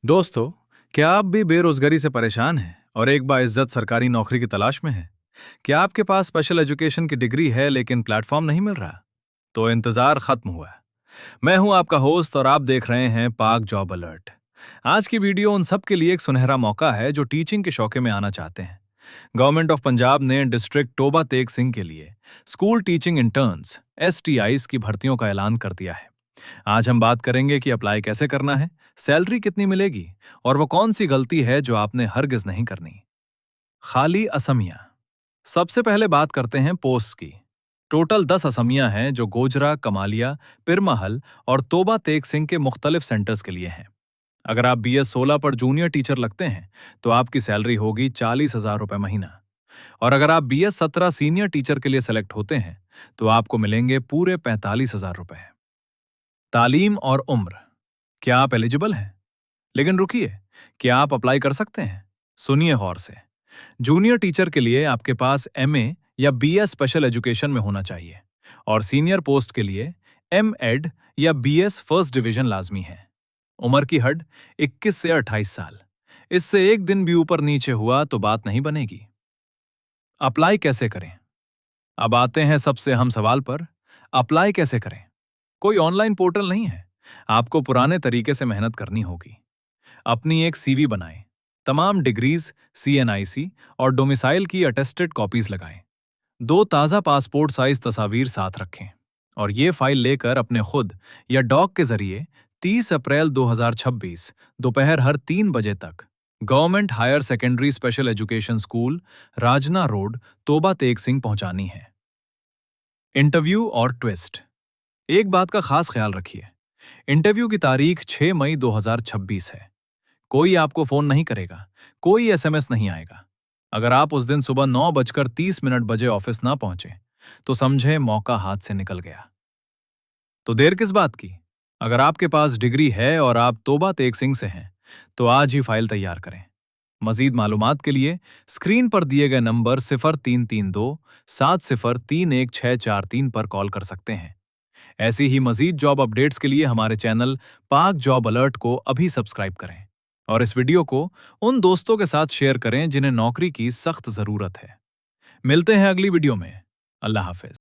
दोस्तों, क्या आप भी बेरोजगारी से परेशान हैं और एक बाइज्जत सरकारी नौकरी की तलाश में हैं? क्या आपके पास स्पेशल एजुकेशन की डिग्री है लेकिन प्लेटफॉर्म नहीं मिल रहा? तो इंतजार खत्म हुआ। मैं हूं आपका होस्ट और आप देख रहे हैं पाक जॉब अलर्ट। आज की वीडियो उन सब के लिए एक सुनहरा मौका है जो टीचिंग के शौके में आना चाहते हैं। गवर्नमेंट ऑफ पंजाब ने डिस्ट्रिक्ट टोबा तेग सिंह के लिए स्कूल टीचिंग इंटर्न्स (STIs) की भर्तियों का ऐलान कर दिया है। आज हम बात करेंगे कि अप्लाई कैसे करना है, सैलरी कितनी मिलेगी और वो कौन सी गलती है जो आपने हरगिज नहीं करनी। खाली असमिया। सबसे पहले बात करते हैं पोस्ट की। टोटल 10 असमिया हैं जो गोजरा, कमालिया, पिरमहल और तोबा तेग सिंह के मुख्तलिफ सेंटर्स के लिए हैं। अगर आप BS 16 पर जूनियर टीचर लगते हैं तो आपकी सैलरी होगी 40,000 रुपए महीना। और अगर आप BS 17 सीनियर टीचर के लिए सेलेक्ट होते हैं तो आपको मिलेंगे पूरे 45,000 रुपए। तालीम और उम्र। क्या आप एलिजिबल हैं? लेकिन रुकिए, क्या आप अप्लाई कर सकते हैं? सुनिए गौर से। जूनियर टीचर के लिए आपके पास MA या BS स्पेशल एजुकेशन में होना चाहिए और सीनियर पोस्ट के लिए MEd या BS फर्स्ट डिवीजन लाजमी है। उम्र की हद 21 से 28 साल। इससे एक दिन भी ऊपर नीचे हुआ तो बात नहीं बनेगी। अप्लाई कैसे करें? अब आते हैं सबसे अहम सवाल पर। अप्लाई कैसे करें? कोई ऑनलाइन पोर्टल नहीं है। आपको पुराने तरीके से मेहनत करनी होगी। अपनी एक CV बनाएं। तमाम डिग्रीज, CNIC और डोमिसाइल की अटेस्टेड कॉपीज लगाएं। 2 ताज़ा पासपोर्ट साइज तस्वीर साथ रखें और ये फाइल लेकर अपने खुद या डॉग के जरिए 30 अप्रैल 2026 दोपहर हर 3 बजे तक government higher secondary special education school, Rajna road, तोबा तेग सिंह पहुंचानी है। इंटरव्यू और ट्विस्ट। एक बात का खास ख्याल रखिए। इंटरव्यू की तारीख 6 मई 2026 है। कोई आपको फोन नहीं करेगा, कोई SMS नहीं आएगा। अगर आप उस दिन सुबह 9:30 बजे ऑफिस ना पहुंचे तो समझे मौका हाथ से निकल गया। तो देर किस बात की? अगर आपके पास डिग्री है और आप तोबा तेग सिंह से हैं तो आज ही फाइल तैयार करें। मजीद मालूमात के लिए स्क्रीन पर दिए गए नंबर 0332 7031 643 पर कॉल कर सकते हैं। ऐसी ही मजीद जॉब अपडेट्स के लिए हमारे चैनल पाक जॉब अलर्ट को अभी सब्सक्राइब करें और इस वीडियो को उन दोस्तों के साथ शेयर करें जिन्हें नौकरी की सख्त जरूरत है। मिलते हैं अगली वीडियो में। अल्लाह हाफिज।